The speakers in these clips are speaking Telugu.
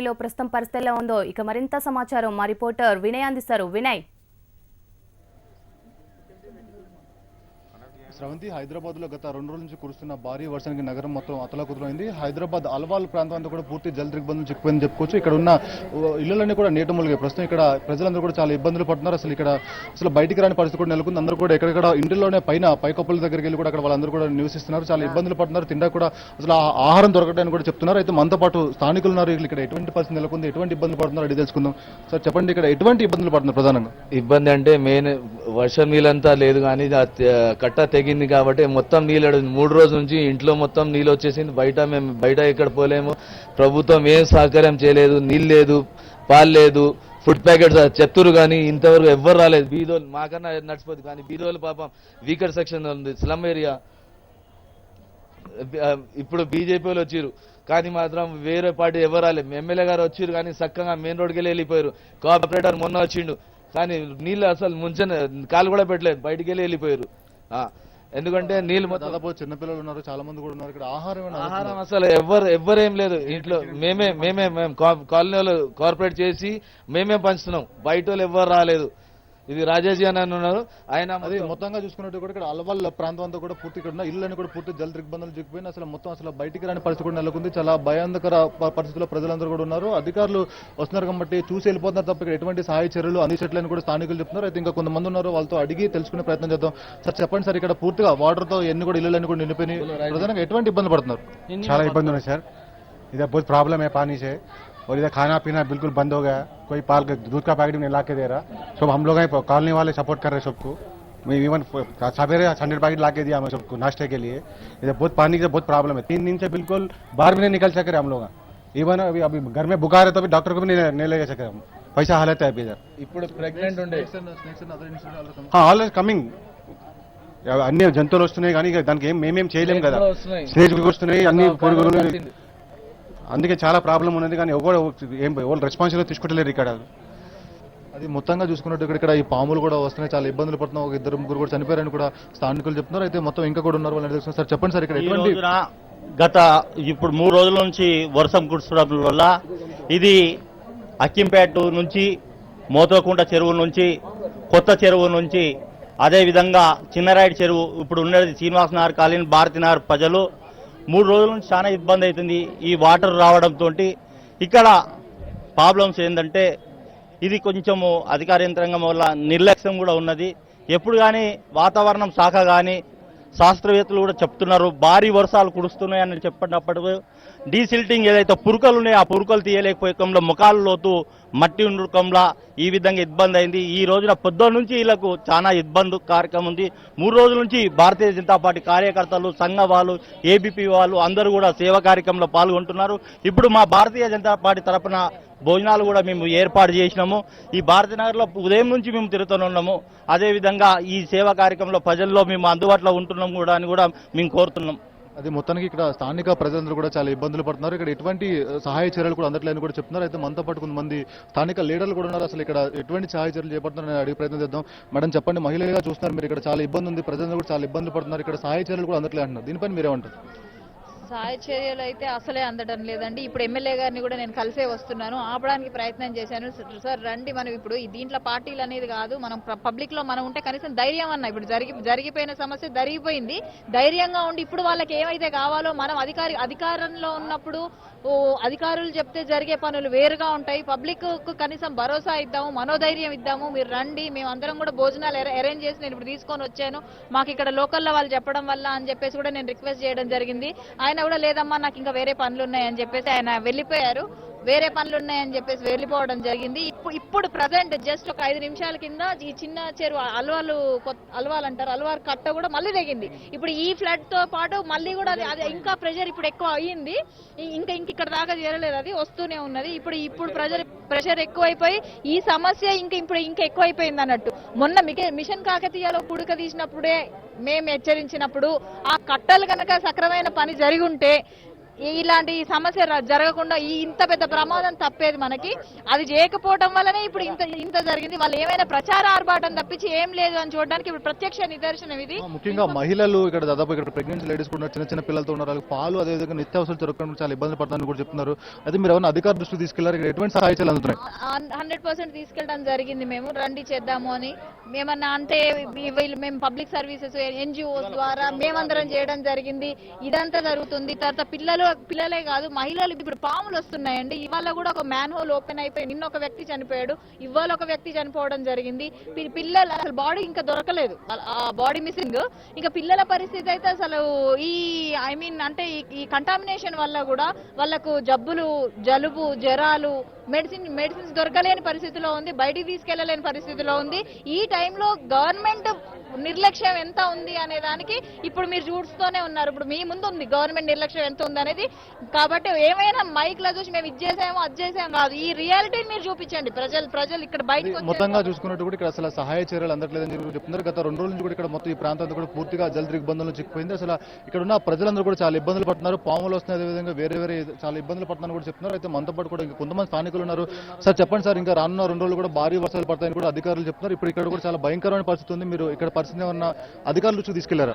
గోదావరిలో ప్రస్తుతం పరిస్థితి ఎలా ఉందో ఇక మరింత సమాచారం మా రిపోర్టర్ వినయ్ అందిస్తారు. వినయ్. స్రవంతి, హైదరాబాద్ లో గత 2 రోజుల నుంచి కురుస్తున్న భారీ వర్షానికి నగరం మొత్తం అతలాకుతలమైంది. హైదరాబాద్ అల్వాల్ ప్రాంతం కూడా పూర్తి జల దిగ్బంధం చిక్కుపోయిందని చెప్పుకోవచ్చు. ఇక్కడ ఉన్న ఇళ్లన్నీ కూడా నీట మునిగాయి. ప్రస్తుతం ఇక్కడ ప్రజలందరూ కూడా చాలా ఇబ్బందులు పడుతున్నారు. అసలు బయటికి రాని పరిస్థితి కూడా నెలకొంది. అందరూ కూడా ఎక్కడెక్కడ ఇంటిలోనే పైకప్పుల దగ్గరికి వెళ్ళి కూడా అక్కడ వాళ్ళందరూ కూడా నివసిస్తున్నారు. చాలా ఇబ్బందులు పడుతున్నారు. తిండా కూడా అసలు ఆహారం దొరకడానికి కూడా చెప్తున్నారు. అయితే మనతో పాటు స్థానికులు ఉన్నారు. ఇక్కడ ఎటువంటి పరిస్థితి నెలకొంది, ఎటువంటి ఇబ్బందులు పడుతున్నారు అడిగి తెలుసుకుందాం. సార్ చెప్పండి, ఇక్కడ ఎటువంటి ఇబ్బందులు పడుతున్నారు? ప్రధానంగా ఇబ్బంది అంటే మెయిన్ వర్షం నీళ్ళంతా లేదు, కానీ కట్ట తెగింది కాబట్టి మొత్తం నీళ్ళు 3 రోజుల నుంచి ఇంట్లో మొత్తం నీళ్ళు వచ్చేసింది. మేము బయట ఎక్కడ పోలేము. ప్రభుత్వం ఏం సహకారం చేయలేదు. నీళ్ళు లేదు, పాలు లేదు, ఫుడ్ ప్యాకెట్స్ చెప్తురు కానీ ఇంతవరకు ఎవ్వరు రాలేదు. బీదోళ్ళు మాకన్నా నడిచిపోతుంది, కానీ బీదోళ్ళు పాపం వీకర్ సెక్షన్ ఉంది, స్లమ్ ఏరియా. ఇప్పుడు బీజేపీ వాళ్ళు వచ్చారు, కానీ మాత్రం వేరే పార్టీ ఎవరు రాలేదు. ఎమ్మెల్యే గారు వచ్చారు, కానీ చక్కగా మెయిన్ రోడ్కి వెళ్ళిపోయారు. కోఆపరేటర్ మొన్న వచ్చిండు, కానీ నీళ్ళు అసలు కాలు కూడా పెట్టలేదు, బయటికి వెళ్ళిపోయారు. ఎందుకంటే నీళ్ళు దాదాపు చిన్నపిల్లలు ఉన్నారు, చాలా మంది కూడా ఉన్నారు. ఇక్కడ ఆహారం అసలు ఎవ్వరేం లేదు. ఇంట్లో మేమే కాలనీలో కార్పొరేట్ చేసి మేమే పంచుతున్నాం. బయట వాళ్ళు ఎవ్వరు రాలేదు. ఇది రాజేష్ అని ఉన్నారు. ఆయన అది మొత్తంగా చూసుకున్నట్టు కూడా ఇక్కడ అల్వాల్ ప్రాంతం అంతా కూడా పూర్తి ఇక్కడ ఉన్న ఇళ్ళని కూడా పూర్తి జల దిగ్బంధాలు చిక్కిపోయిన అసలు బయటికి రాని పరిస్థితి కూడా నెలకొంది. చాలా భయాందకర పరిస్థితుల్లో ప్రజలందరూ కూడా ఉన్నారు. అధికారులు వస్తున్నారు కాబట్టి చూసి వెళ్ళిపోతున్నారు తప్ప ఇక్కడ ఎటువంటి సహాయ చర్యలు అందించట్లని కూడా స్థానికులు చెప్తున్నారు. అయితే ఇంకా కొంతమంది ఉన్నారు, వాళ్ళతో అడిగి తెలుసుకునే ప్రయత్నం చేద్దాం. సార్ చెప్పండి సార్, ఇక్కడ పూర్తిగా వాటర్ తో ఎన్ని కూడా ఇళ్ళని కూడా నిండిపోయి ప్రధానంగా ఎటువంటి ఇబ్బంది పడుతున్నారు? చాలా ఇబ్బంది ఉన్నాయి సార్. इधर बहुत प्रॉब्लम है पानी से, और इधर खाना पीना बिल्कुल बंद हो गया. कोई दूध का पैकेट भी नहीं ला के दे रहा. सब हम लोग हैं, कॉलोनी वाले सपोर्ट कर रहे हैं सबको. मैं इवन सवेरे 100 पैकेट ला के दिया हमें सबको नाश्ते के लिए. इधर बहुत पानी की बहुत प्रॉब्लम है. 3 दिन से बिल्कुल बाहर भी नहीं निकल सक रहे हम लोग. इवन अभी घर में बुखार है तो अभी डॉक्टर को भी नहीं ले सके हम. पैसा हालत है अभी इधर. ప్రెగ్నెంట్ ఉండే ఆల్వేస్ కమింగ్ అన్ని జంతువులు వస్తున్నాయి, కానీ దానికి మేమేం చేయలేం కదా. స్నేజ్ వస్తున్నాయి, అన్ని పురుగులు. అందుకే చాలా ప్రాబ్లం ఉన్నది, కానీ ఎవరు రెస్పాన్సిబిలిటీ తీసుకుంటలేరు ఇక్కడ. అది మొత్తంగా చూసుకున్నట్టు ఇక్కడ ఈ పాములు కూడా వస్తున్నాయి, చాలా ఇబ్బందులు పడుతున్నాం. 2-3 కూడా చనిపోయారని కూడా స్థానికులు చెప్తున్నారు. అయితే మొత్తం ఇంకా కూడా ఉన్నారు వాళ్ళని తెలుసుకున్నారు. సార్ చెప్పండి సార్, ఇక్కడ ఎటువంటి ఇప్పుడు 3 రోజుల నుంచి వర్షం కురుస్తుండడం వల్ల ఇది అక్కింపేట నుంచి, మోతోకుంట చెరువు నుంచి, కొత్త చెరువు నుంచి, అదేవిధంగా చిన్నరాయుడు చెరువు, ఇప్పుడు ఉన్నది శ్రీనివాస నగర్ కాలనీ, భారతీనగర్ ప్రజలు 3 రోజుల నుంచి చాలా ఇబ్బంది అవుతుంది ఈ వాటర్ రావడంతో. ఇక్కడ ప్రాబ్లమ్స్ ఏంటంటే ఇది కొంచెము అధికార యంత్రాంగం వల్ల నిర్లక్ష్యం కూడా ఉన్నది. ఎప్పుడు కానీ వాతావరణం శాఖ కానీ శాస్త్రవేత్తలు కూడా చెప్తున్నారు భారీ వర్షాలు కురుస్తున్నాయని చెప్పినప్పుడు డీసిల్టింగ్ ఏదైతే పురుకలు ఉన్నాయో ఆ పురుకలు తీయలేకపోయేకంలో ముఖాలు లోతు మట్టి ఉండకంలో ఈ విధంగా ఇబ్బంది అయింది. ఈ రోజున పొద్దున్న నుంచి వీళ్ళకు చాలా ఇబ్బంది కార్యక్రమం ఉంది. 3 రోజుల నుంచి భారతీయ జనతా పార్టీ కార్యకర్తలు, సంఘ వాళ్ళు, ఏబీపీ వాళ్ళు అందరూ కూడా సేవా కార్యక్రమంలో పాల్గొంటున్నారు. ఇప్పుడు మా భారతీయ జనతా పార్టీ తరఫున భోజనాలు కూడా మేము ఏర్పాటు చేసినాము. ఈ భారతీనగర్లో ఉదయం నుంచి మేము తిరుగుతున్నాము. అదేవిధంగా ఈ సేవా కార్యక్రమంలో ప్రజల్లో మేము అందుబాటులో ఉంటున్నాం కూడా అని కూడా మేము కోరుతున్నాం. అది మొత్తానికి ఇక్కడ స్థానిక ప్రజలందరూ కూడా చాలా ఇబ్బందులు పడుతున్నారు. ఇక్కడ ఎటువంటి సహాయ చర్యలు కూడా అందట్లేని కూడా చెప్తున్నారు. అయితే మనతో పాటు కొంతమంది స్థానిక లీడర్లు కూడా ఉన్నారు. అసలు ఇక్కడ ఎటువంటి సహాయ చర్యలు చేపడుతున్నారని అడిగే ప్రయత్నం చేద్దాం. మేడం చెప్పండి, మహిళగా చూస్తున్నారు మీరు, ఇక్కడ చాలా ఇబ్బంది ఉంది, ప్రజలందరూ కూడా చాలా ఇబ్బందులు పడుతున్నారు. ఇక్కడ సహాయ చర్యలు కూడా అందట్లేదు అంటున్నారు. దీనిపైన మీరేమంటారు? సహాయ చర్యలు అయితే అసలే అందడం లేదండి. ఇప్పుడు ఎమ్మెల్యే గారిని కూడా నేను కలిసే వస్తున్నాను, ఆపడానికి ప్రయత్నం చేశాను. సార్ రండి, మనం ఇప్పుడు దీంట్లో పార్టీలు అనేది కాదు, మనం పబ్లిక్ లో మనం ఉంటే కనీసం ధైర్యం అన్న. ఇప్పుడు జరిగిపోయిన సమస్య జరిగిపోయింది, ధైర్యంగా ఉండి ఇప్పుడు వాళ్ళకి ఏమైతే కావాలో మనం అధికారంలో ఉన్నప్పుడు అధికారులు చెప్తే జరిగే పనులు వేరుగా ఉంటాయి. పబ్లిక్ కు కనీసం భరోసా ఇద్దాము, మనోధైర్యం ఇద్దాము. మీరు రండి, మేమందరం కూడా భోజనాలు అరేంజ్ చేసి నేను ఇప్పుడు తీసుకొని వచ్చాను. మాకు ఇక్కడ లోకల్లో వాళ్ళు చెప్పడం వల్ల అని చెప్పేసి కూడా నేను రిక్వెస్ట్ చేయడం జరిగింది. ఆయన కూడా లేదమ్మా నాకు ఇంకా వేరే పనులు ఉన్నాయని చెప్పేసి ఆయన వెళ్ళిపోయారు. వేరే పనులు ఉన్నాయని చెప్పేసి వెళ్ళిపోవడం జరిగింది. ఇప్పుడు ప్రజెంట్ జస్ట్ ఒక 5 నిమిషాల కింద ఈ చిన్న చెరువు అల్వాల్ అంటారు, అల్వార్ కట్ట కూడా మళ్ళీ తెగింది. ఇప్పుడు ఈ ఫ్లడ్ తో పాటు మళ్ళీ కూడా అది ఇంకా ప్రెషర్ ఇప్పుడు ఎక్కువ అయ్యింది. ఇంకా ఇక్కడ దాకా చేరలేదు, అది వస్తూనే ఉన్నది. ఇప్పుడు ప్రెషర్ ఎక్కువైపోయి ఈ సమస్య ఇంకా ఎక్కువైపోయింది అన్నట్టు. మొన్న మిషన్ కాకతీయలో పుడక తీసినప్పుడే మేము హెచ్చరించినప్పుడు ఆ కట్టలు కనుక సక్రమైన పని జరిగి ఉంటే ఇలాంటి సమస్య జరగకుండా ఈ ఇంత పెద్ద ప్రమాదం తప్పేది మనకి. అది చేయకపోవడం వల్లనే ఇప్పుడు ఇంత జరిగింది. వాళ్ళు ఏమైనా ప్రచార ఆర్భాటం తప్పించి ఏం లేదు అని చూడడానికి ఇప్పుడు ప్రత్యక్ష నిదర్శనం ఇది. ముఖ్యంగా మహిళలు ఇక్కడ దాదాపు ఇక్కడ ప్రెగ్నెన్సీ లేడీస్ కూడా ఉన్నారు, చిన్న పిల్లలతో ఉన్నారు, వాళ్ళకి పాలు అదేవిధంగా నిత్యావసరాలు దొరకడం చాలా ఇబ్బంది పడుతుందని కూడా చెప్తున్నారు. అయితే మీరు ఏమైనా అధికార దృష్టి తీసుకెళ్లారు, ఇక్కడ ఎటువంటి సహాయాలు అందుతున్నాయి? 100% తీసుకెళ్ళడం జరిగింది. మేము రండి చేద్దాము అని మేమన్నా అంటే వీళ్ళు మేము పబ్లిక్ సర్వీసెస్ NGOs ద్వారా మేమందరం చేయడం జరిగింది. ఇదంతా జరుగుతుంది. తర్వాత పిల్లలే కాదు మహిళలు ఇప్పుడు పాములు వస్తున్నాయండి. ఇవాళ కూడా ఒక మ్యాన్ హోల్ ఓపెన్ అయిపోయి నిన్న ఒక వ్యక్తి చనిపోయాడు, ఇవాళ ఒక వ్యక్తి చనిపోవడం జరిగింది. పిల్లలు అసలు బాడీ ఇంకా దొరకలేదు, ఆ బాడీ మిస్సింగ్. ఇంకా పిల్లల పరిస్థితి అయితే అసలు అంటే ఈ కంటామినేషన్ వల్ల కూడా వాళ్ళకు జబ్బులు, జలుబు, జ్వరాలు, మెడిసిన్స్ దొరకలేని పరిస్థితిలో ఉంది, బయటికి తీసుకెళ్లలేని పరిస్థితిలో ఉంది. ఈ టైంలో గవర్నమెంట్ నిర్లక్ష్యం ఎంత ఉంది అనే దానికి ఇప్పుడు మీరు చూస్తూనే ఉన్నారు. ఇప్పుడు మీ ముందు ఉంది గవర్నమెంట్ నిర్లక్ష్యం ఎంత ఉంది అనేది. కాబట్టి ఏమైనా మైక్ లో చూసి మేము ఇది చేసామో అది చేసాం కాదు, ఈ రియాలిటీని మీరు చూపించండి. ప్రజలు ఇక్కడ బయటకు మొత్తంగా చూసుకున్నట్టు కూడా ఇక్కడ అసలు సహాయ చర్యలు అందట్లేదని చెప్పి చెప్తున్నారు. గత 2 రోజుల నుంచి కూడా ఇక్కడ మొత్తం ఈ ప్రాంతం కూడా పూర్తిగా జల దిగ్బంధంలో చిక్కిపోయింది. అసలు ఇక్కడ ఉన్న ప్రజలందరూ కూడా చాలా ఇబ్బందులు పడుతున్నారు, పాములు వస్తున్నాయి, అదేవిధంగా వేరే చాలా ఇబ్బందులు పడుతున్నారని కూడా చెప్తున్నారు. అయితే మనతో పాటు కూడా ఇంకా కొంతమంది స్థానికులు ఉన్నారు. సార్ చెప్పండి సార్, ఇంకా రానున్న 2 రోజులు కూడా భారీ వర్షాలు పడతాయని కూడా అధికారులు చెప్తున్నారు. ఇప్పుడు ఇక్కడ కూడా చాలా భయంకరమైన పరిస్థితి ఉంది. మీరు ఇక్కడ పరిస్థితి ఏమన్నా అధికారులు వచ్చి తీసుకెళ్లారా?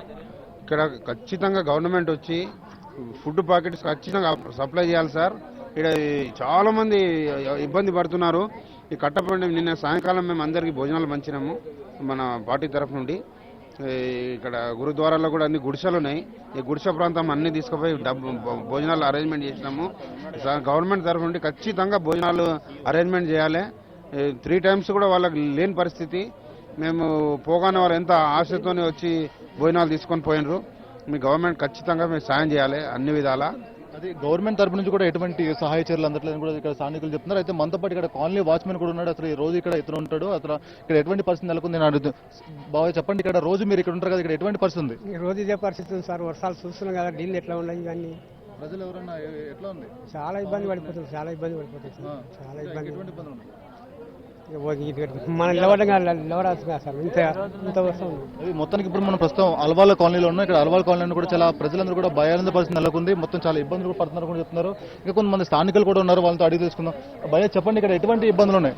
ఇక్కడ ఖచ్చితంగా గవర్నమెంట్ వచ్చి ఫుడ్ ప్యాకెట్స్ ఖచ్చితంగా సప్లై చేయాలి సార్. ఇక్కడ చాలా మంది ఇబ్బంది పడుతున్నారు. ఈ కట్టపండి నిన్న సాయంకాలం మేము అందరికీ భోజనాలు పంచినాము మన పార్టీ తరఫు నుండి. ఇక్కడ గురుద్వారాల్లో కూడా అన్ని గుడిసెలు ఉన్నాయి. ఈ గుడిసె ప్రాంతం అన్ని తీసుకుపోయి భోజనాలు అరేంజ్మెంట్ చేసినాము. గవర్నమెంట్ తరఫు నుండి ఖచ్చితంగా భోజనాలు అరేంజ్మెంట్ చేయాలి. 3 times కూడా వాళ్ళకి లేని పరిస్థితి. మేము పోగానే వాళ్ళు ఎంత ఆశతోనే వచ్చి భోజనాలు తీసుకొని పోయినరు. మీ గవర్నమెంట్ ఖచ్చితంగా మీరు సాయం చేయాలి అన్ని విధాలా. అది గవర్నమెంట్ తరపు నుంచి కూడా ఎటువంటి సహాయ చర్యలు అందట్లేదని కూడా ఇక్కడ స్థానికులు చెప్తున్నారు. అయితే మనతో పాటు ఇక్కడ కాలనీ వాచ్మెన్ కూడా ఉన్నాడు. అసలు ఈ రోజు ఇక్కడ ఇతను ఉంటాడు, అసలు ఇక్కడ ఎటువంటి పరిస్థితి నెలకొంది నేను అడుగుతాను. బాగా చెప్పండి, ఇక్కడ రోజు మీరు ఇక్కడ ఉంటారు కదా, ఇక్కడ ఎటువంటి పరిస్థితి ఉంది? ఈ రోజు ఇదే పరిస్థితి ఉంది సార్. వర్షాలు చూస్తున్నాం కదా, నీళ్ళు ఎట్లా ఉన్నాయి, ఇవన్నీ ప్రజలు ఎవరన్నా ఎట్లా ఉంది? చాలా ఇబ్బంది పడిపోతుంది సార్. చాలా ఇబ్బంది ఎటువంటి ఇబ్బందులు ఉన్నాయి? మనం నిలబడరాదు సార్. ఇంత వర్షం ఉంది. అది మొత్తానికి ఇప్పుడు మనం ప్రస్తుతం అల్వాల కాలనీలో ఉన్నాం. ఇక్కడ అల్వాల కాలనీలో కూడా చాలా ప్రజలందరూ కూడా భయానంద పరిస్థితి నెలకొంది. మొత్తం చాలా ఇబ్బందులు కూడా పడుతున్నారు కూడా చెప్తున్నారు. ఇంకా కొంతమంది స్థానికులు కూడా ఉన్నారు, వాళ్ళతో అడిగి తెలుసుకుందాం. భయ చెప్పండి, ఇక్కడ ఎటువంటి ఇబ్బందులు ఉన్నాయి?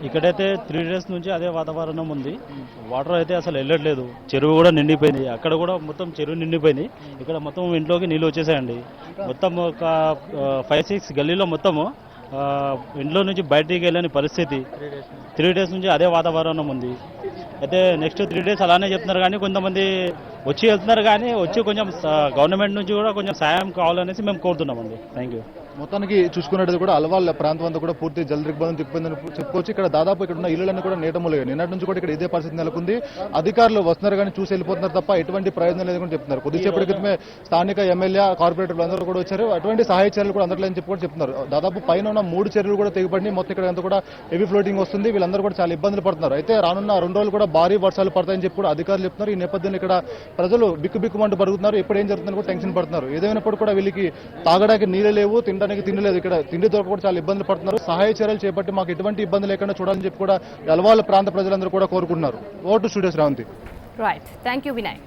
ఇక్కడైతే 3 days నుంచి అదే వాతావరణం ఉంది. వాటర్ అయితే అసలు వెళ్ళట్లేదు. చెరువు కూడా నిండిపోయింది. అక్కడ కూడా మొత్తం చెరువు నిండిపోయింది. ఇక్కడ మొత్తం ఇంట్లోకి నీళ్ళు వచ్చేసాయండి. మొత్తం ఒక 5-6 గల్లీలో మొత్తము ఇంట్లో నుంచి బయటికి వెళ్ళని పరిస్థితి. 3 days నుంచి అదే వాతావరణం ఉంది. అయితే నెక్స్ట్ 3 days అలానే చెప్తున్నారు, కానీ కొంతమంది వచ్చి వెళ్తున్నారు, కానీ వచ్చి కొంచెం గవర్నమెంట్ నుంచి కూడా కొంచెం సాయం కావాలనేసి మేము కోరుతున్నామండి. Thank you. మొత్తానికి చూసుకున్నట్టు కూడా అల్వాల్ ప్రాంతం అంతా కూడా పూర్తి జల దిగ్బంధం తిప్పిందని చెప్పుకోవచ్చు. ఇక్కడ దాదాపు ఇక్కడ ఉన్న ఇళ్లన్నీ కూడా నీటములుగా నిన్నటి నుంచి కూడా ఇక్కడ ఇదే పరిస్థితి నెలకొంది. అధికారులు వస్తున్నారు కానీ చూసి వెళ్ళిపోతున్నారు తప్ప ఎటువంటి ప్రయోజనం లేదని కూడా చెప్తున్నారు. కొద్దిసేపటి క్రితమే స్థానిక ఎమ్మెల్యే, కార్పొరేటర్లు అందరూ కూడా వచ్చారు. అటువంటి సహాయ చర్యలు కూడా అందట్లేదని చెప్పి కూడా చెప్తున్నారు. దాదాపు పైన ఉన్న 3 చెరువులు కూడా తెగిపడి మొత్తం ఇక్కడ అంతా కూడా హెవీ ఫ్లోటింగ్ వస్తుంది. వీళ్ళందరూ కూడా చాలా ఇబ్బందులు పడుతున్నారు. అయితే రానున్న 2 రోజులు కూడా భారీ వర్షాలు పడతాయని చెప్పి కూడా అధికారులు చెప్తున్నారు. ఈ నేపథ్యంలో ఇక్కడ ప్రజలు బిక్కుబిక్కుమంటూ పడుతున్నారు. ఎప్పుడు ఏం జరుగుతుందని కూడా టెన్షన్ పడుతున్నారు. ఏదైనప్పుడు కూడా వీళ్ళకి తాగడానికి నీళ్ళు లేవు, తినడానికి తిండి లేదు. ఇక్కడ తిండి దొరక కూడా చాలా ఇబ్బందులు పడుతున్నారు. సహాయ చర్యలు చేపట్టి మాకు ఎటువంటి ఇబ్బంది లేకుండా చూడాలని చెప్పి కూడా అల్వాల్ ప్రాంత ప్రజలందరూ కూడా కోరుకుంటున్నారు. ఓటు స్టూడియోస్ రావంతి. Right, thank you Vinay.